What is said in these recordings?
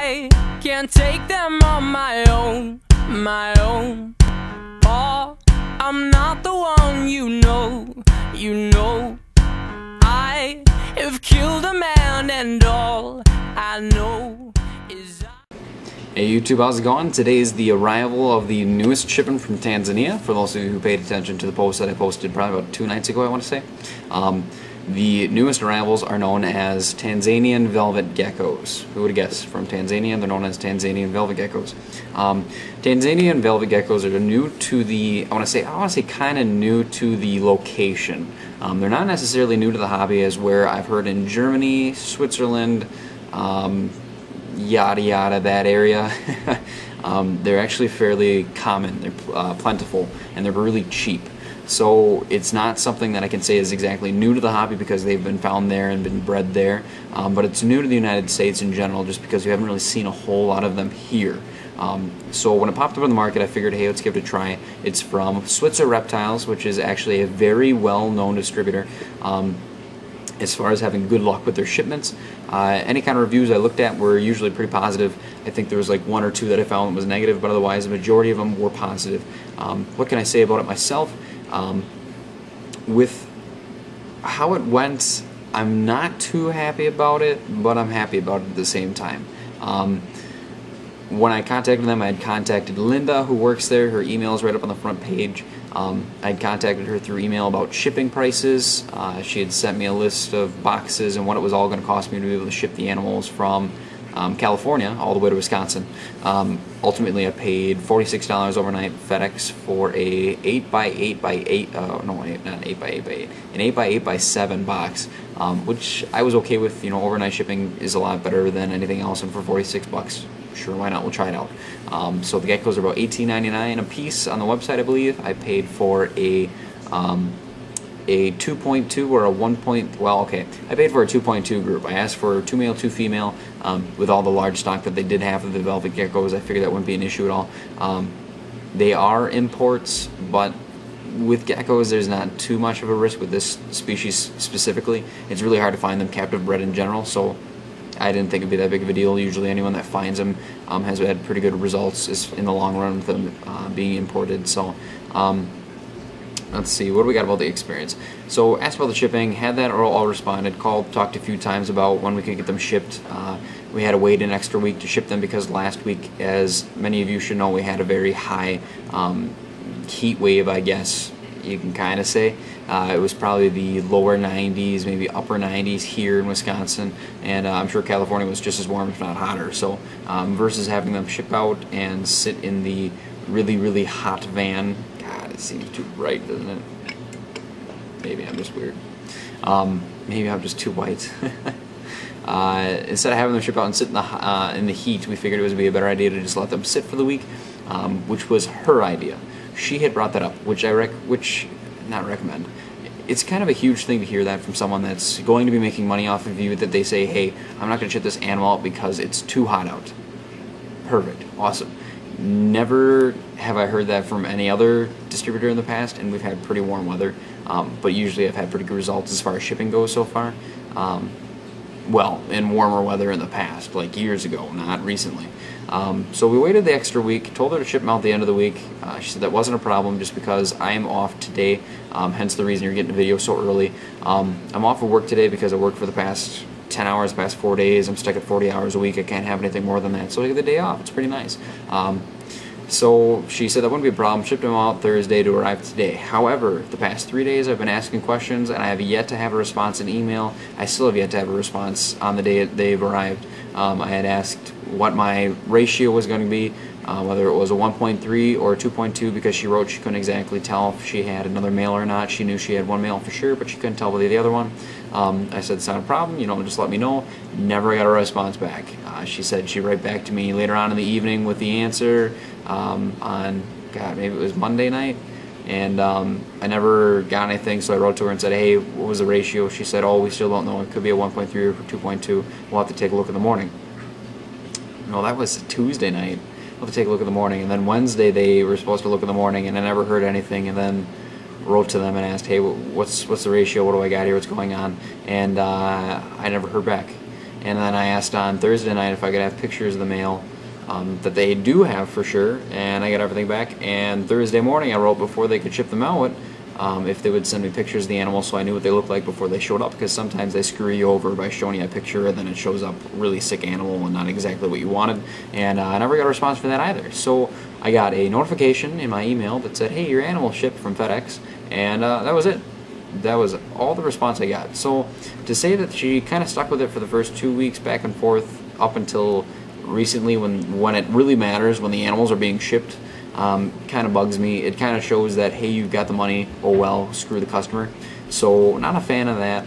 I can't take them on my own, Oh, I'm not the one, you know, I have killed a man and all I know is Hey YouTube, how's it going? Today is the arrival of the newest shipment from Tanzania, for those of you who paid attention to the post that I posted probably about 2 nights ago, I want to say. The newest arrivals are known as Tanzanian Velvet Geckos. Who would have guessed? From Tanzania, they're known as Tanzanian Velvet Geckos. Tanzanian Velvet Geckos are new to the, I want to say kind of new to the location. They're not necessarily new to the hobby, as where I've heard in Germany, Switzerland, yada yada, that area. They're actually fairly common, they're plentiful, and they're really cheap. So it's not something that I can say is exactly new to the hobby because they've been found there and been bred there, but it's new to the United States in general just because we haven't really seen a whole lot of them here. So when it popped up on the market, I figured, hey, let's give it a try. It's from Switzer Reptiles, which is actually a very well-known distributor as far as having good luck with their shipments. Any kind of reviews I looked at were usually pretty positive. I think there was like 1 or 2 that I found was negative, but otherwise the majority of them were positive. What can I say about it myself? With how it went, I'm not too happy about it, but I'm happy about it at the same time. When I contacted them, I had contacted Linda, who works there. Her email is right up on the front page. I had contacted her through email about shipping prices. She had sent me a list of boxes and what it was all going to cost me to be able to ship the animals from California all the way to Wisconsin. Ultimately, I paid $46 overnight FedEx for a 8x8x8, not 8x8x8, an 8x8x7 box, which I was okay with. You know, overnight shipping is a lot better than anything else, and for 46 bucks, sure, why not? We'll try it out. So the geckos are about $18.99 a piece on the website, I believe. I paid for a 2.2 or a 1. Well, okay, I paid for a 2.2 group. I asked for 2 male, 2 female. With all the large stock that they did have of the Velvet Geckos, I figured that wouldn't be an issue at all. They are imports, but with geckos, there's not too much of a risk with this species specifically. It's really hard to find them captive bred in general, so I didn't think it'd be that big of a deal. Usually anyone that finds them has had pretty good results in the long run with them being imported. So let's see, what do we got about the experience? So asked about the shipping, had that all responded, called, talked a few times about when we could get them shipped. We had to wait an extra week to ship them because last week, as many of you should know, we had a very high heat wave, I guess you can kind of say. It was probably the lower 90s, maybe upper 90s here in Wisconsin, and I'm sure California was just as warm, if not hotter. So versus having them ship out and sit in the really, really hot van, God, it seems too bright, doesn't it? Maybe I'm just weird. Maybe I'm just too white. Instead of having them ship out and sit in the heat, we figured it would be a better idea to just let them sit for the week, which was her idea. She had brought that up, which not recommend. It's kind of a huge thing to hear that from someone that's going to be making money off of you, that they say, hey, I'm not going to ship this animal out because it's too hot out. Perfect. Awesome. Never have I heard that from any other distributor in the past, and we've had pretty warm weather, but usually I've had pretty good results as far as shipping goes so far. Well, in warmer weather in the past, like years ago, not recently. So we waited the extra week, told her to ship them out the end of the week. She said that wasn't a problem just because I am off today, hence the reason you're getting the video so early. I'm off of work today because I worked for the past 10 hours, the past 4 days. I'm stuck at 40 hours a week. I can't have anything more than that, so I get the day off. It's pretty nice. So she said that wouldn't be a problem. Shipped them out Thursday to arrive today. However, the past 3 days I've been asking questions and I have yet to have a response in email. I still have yet to have a response on the day they've arrived. I had asked what my ratio was going to be, whether it was a 1.3 or a 2.2, because she wrote she couldn't exactly tell if she had another male or not. She knew she had one male for sure, but she couldn't tell the other one. I said, it's not a problem, just let me know. Never got a response back. She said she'd write back to me later on in the evening with the answer on, God, maybe it was Monday night, and I never got anything, so I wrote to her and said, hey, what was the ratio? She said, oh, we still don't know. It could be a 1.3 or 2.2. We'll have to take a look in the morning. No, that was Tuesday night. We'll have to take a look in the morning, and then Wednesday they were supposed to look in the morning, and I never heard anything, and then wrote to them and asked, hey, what's the ratio? What do I got here? What's going on? And I never heard back. and then I asked on Thursday night if I could have pictures of the male. That they do have for sure, and I got everything back. And Thursday morning I wrote before they could ship them out if they would send me pictures of the animals so I knew what they looked like before they showed up, because sometimes they screw you over by showing you a picture and then it shows up really sick animal and not exactly what you wanted, and I never got a response for that either. So I got a notification in my email that said, hey, your animal shipped from FedEx, and that was it. That was all the response I got. So to say that she kind of stuck with it for the first 2 weeks back and forth up until recently when it really matters, when the animals are being shipped, kind of bugs me. It kind of shows that, hey, you've got the money, oh well, screw the customer. So not a fan of that.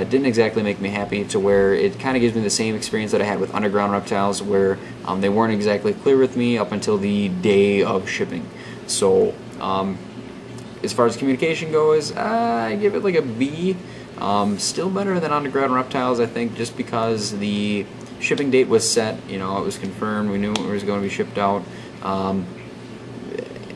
It didn't exactly make me happy, to where it kind of gives me the same experience that I had with Underground Reptiles, where they weren't exactly clear with me up until the day of shipping. So as far as communication goes, I give it like a B. Still better than Underground Reptiles, I think, just because the shipping date was set, you know, it was confirmed, we knew it was going to be shipped out,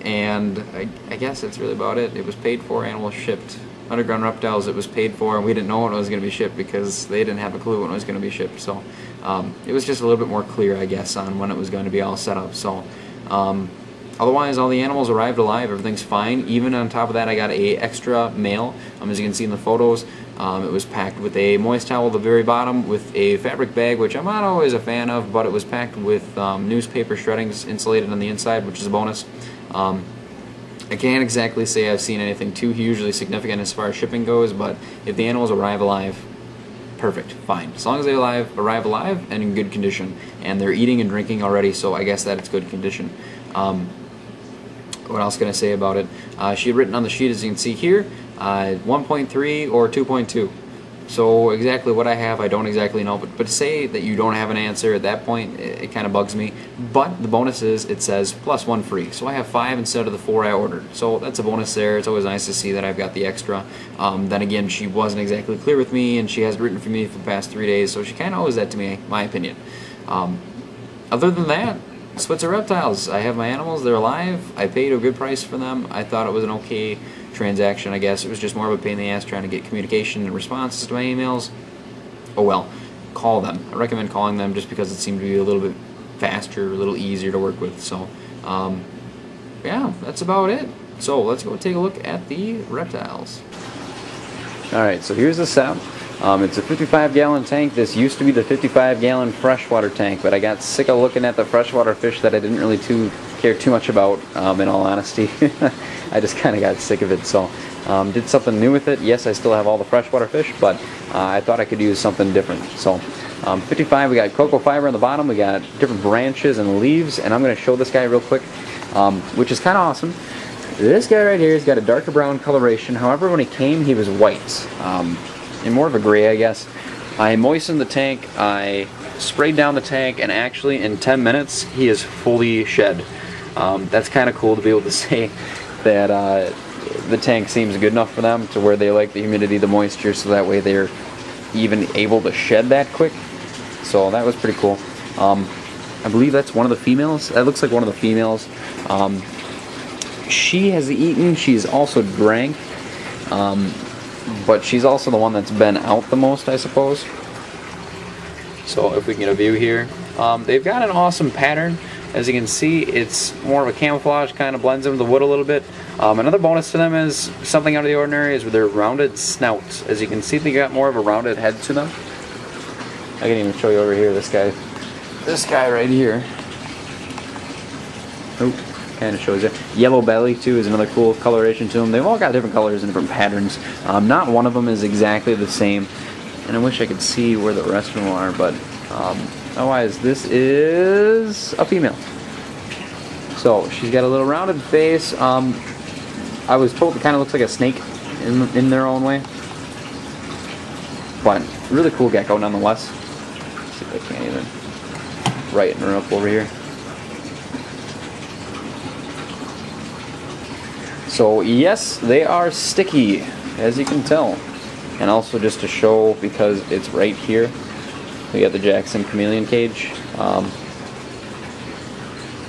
and I guess that's really about it. It was paid for, animals shipped. Underground Reptiles, it was paid for, and we didn't know when it was going to be shipped because they didn't have a clue when it was going to be shipped. So it was just a little bit more clear, I guess, on when it was going to be all set up. So otherwise, all the animals arrived alive, everything's fine. Even on top of that, I got a extra male, as you can see in the photos. It was packed with a moist towel at the very bottom with a fabric bag, which I'm not always a fan of, but it was packed with newspaper shreddings insulated on the inside, which is a bonus. I can't exactly say I've seen anything too hugely significant as far as shipping goes, but if the animals arrive alive, perfect, fine. As long as they arrive alive and in good condition, and they're eating and drinking already, so I guess that it's good condition. What else can I say about it? She had written on the sheet, as you can see here, 1.3 or 2.2. So exactly what I have, I don't exactly know. But to say that you don't have an answer at that point, it kind of bugs me. But the bonus is, it says +1 free. So I have 5 instead of the 4 I ordered. So that's a bonus there. It's always nice to see that I've got the extra. Then again, she wasn't exactly clear with me, and she hasn't written for me for the past 3 days. So she kind of owes that to me, my opinion. Other than that, Switzer Reptiles. I have my animals, they're alive. I paid a good price for them. I thought it was an okay transaction, I guess. It was just more of a pain in the ass trying to get communication and responses to my emails. Oh well, call them. I recommend calling them just because it seemed to be a little bit faster, a little easier to work with. So, yeah, that's about it. So let's go take a look at the reptiles. Alright, so here's the setup. It's a 55-gallon tank. This used to be the 55-gallon freshwater tank, but I got sick of looking at the freshwater fish that I didn't really care too much about, in all honesty. I just kind of got sick of it, so did something new with it. Yes, I still have all the freshwater fish, but I thought I could use something different. So 55, we got cocoa fiber on the bottom, we got different branches and leaves, and I'm going to show this guy real quick, which is kind of awesome. This guy right here has got a darker brown coloration. However, when he came, he was white. And more of a gray, I guess. I moistened the tank, I sprayed down the tank, and actually in 10 minutes he is fully shed. That's kind of cool to be able to say that the tank seems good enough for them to where they like the humidity, the moisture, so that way they're even able to shed that quick. So that was pretty cool. I believe that's one of the females. That looks like one of the females. She has eaten, she's also drank. But she's also the one that's been out the most, I suppose. So if we can get a view here. They've got an awesome pattern. As you can see, it's more of a camouflage, kind of blends in with the wood a little bit. Another bonus to them is something out of the ordinary is with their rounded snouts. As you can see, they got more of a rounded head to them. I can even show you over here, this guy. This guy right here. Oh. Kind of shows you. Yellow belly too is another cool coloration to them. They've all got different colors and different patterns. Not one of them is exactly the same, and I wish I could see where the rest of them are, but otherwise this is a female. So she's got a little rounded face. I was told it kind of looks like a snake in their own way, but really cool gecko nonetheless. Let's see if I can't even brighten her up over here. So yes, they are sticky, as you can tell. And also just to show, because it's right here, we got the Jackson chameleon cage.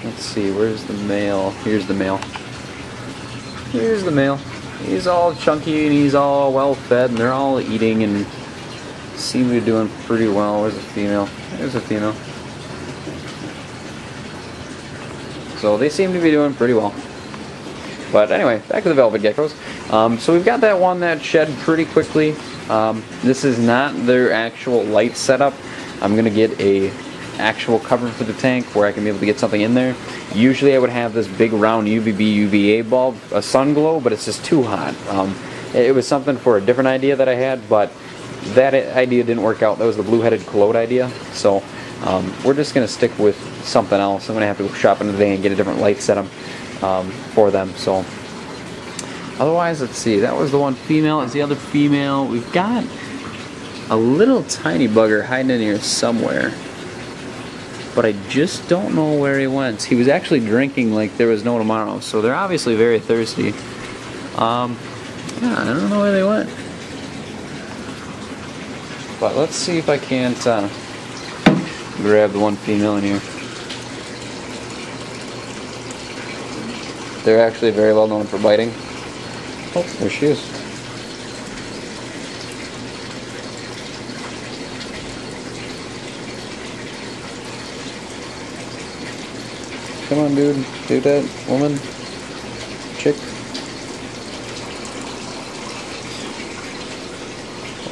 Let's see, where's the male? Here's the male. Here's the male. He's all chunky and he's all well fed and they're all eating and seem to be doing pretty well. Where's the female? There's a female. So they seem to be doing pretty well. But anyway, back to the Velvet Geckos. So we've got that one that shed pretty quickly. This is not their actual light setup. I'm going to get a actual cover for the tank where I can be able to get something in there. Usually I would have this big round UVB UVA bulb, a sun glow, but it's just too hot. It was something for a different idea that I had, but that idea didn't work out. That was the blue-headed colloid idea. So we're just going to stick with something else. I'm going to have to go shopping today and get a different light setup for them. So otherwise, let's see. That was the one female. It's the other female. We've got a little tiny bugger hiding in here somewhere, but I just don't know where he went. He was actually drinking like there was no tomorrow, so they're obviously very thirsty. Yeah, I don't know where they went. But let's see if I can't grab the one female in here. They're actually very well known for biting. Oh, there she is. Come on, dude. Do that, woman. Chick.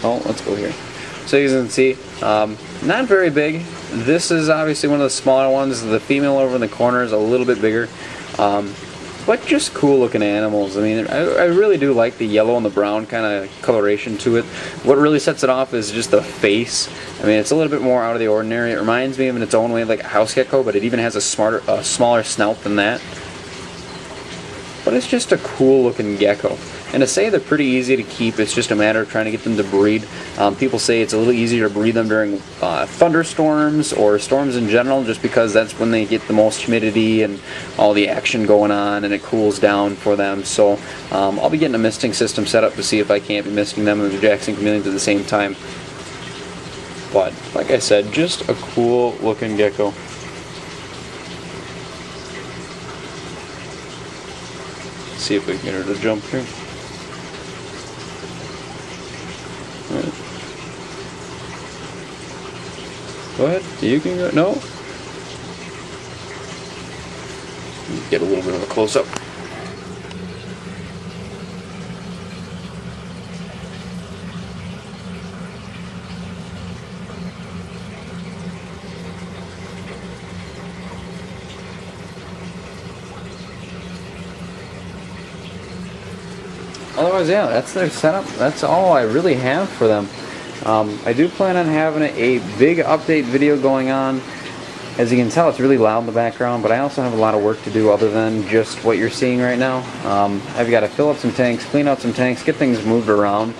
Oh, let's go here. So you can see, not very big. This is obviously one of the smaller ones. The female over in the corner is a little bit bigger. But just cool looking animals. I mean, I really do like the yellow and the brown kind of coloration to it. What really sets it off is just the face. I mean, it's a little bit more out of the ordinary. It reminds me of in its own way like a house gecko, but it even has a smaller snout than that. But it's just a cool looking gecko. And to say they're pretty easy to keep, it's just a matter of trying to get them to breed. People say it's a little easier to breed them during thunderstorms or storms in general, just because that's when they get the most humidity and all the action going on, and it cools down for them. So I'll be getting a misting system set up to see if I can't be misting them and the Jackson chameleons at the same time. But like I said, just a cool looking gecko. See if we can get her to jump here. Right. Go ahead. You can go. No. Get a little bit of a close-up. Otherwise, yeah, that's their setup. That's all I really have for them. I do plan on having a big update video going on. As you can tell, it's really loud in the background, but I also have a lot of work to do other than just what you're seeing right now. I've got to fill up some tanks, clean out some tanks, get things moved around,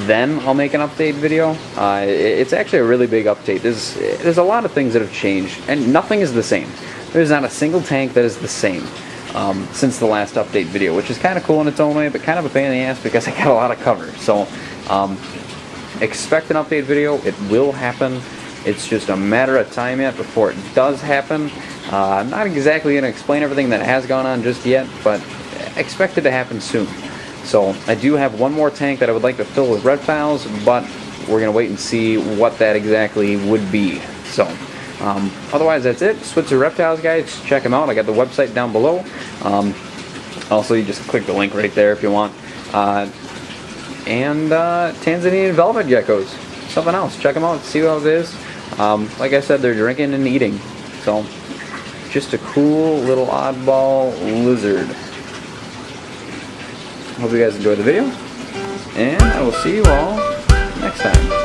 then I'll make an update video. It's actually a really big update. There's a lot of things that have changed, and nothing is the same. There's not a single tank that is the same. Since the last update video, which is kind of cool in its own way, but kind of a pain in the ass because I got a lot of cover. So expect an update video. It will happen. It's just a matter of time yet before it does happen. I'm not exactly going to explain everything that has gone on just yet, but expect it to happen soon. So I do have one more tank that I would like to fill with reptiles, but we're going to wait and see what that exactly would be. So otherwise, that's it. Switzer Reptiles, guys. Check them out. I got the website down below. Also, you just click the link right there if you want. And Tanzanian Velvet Geckos. Something else. Check them out. See how it is. Like I said, they're drinking and eating. So, just a cool little oddball lizard. Hope you guys enjoyed the video. And I will see you all next time.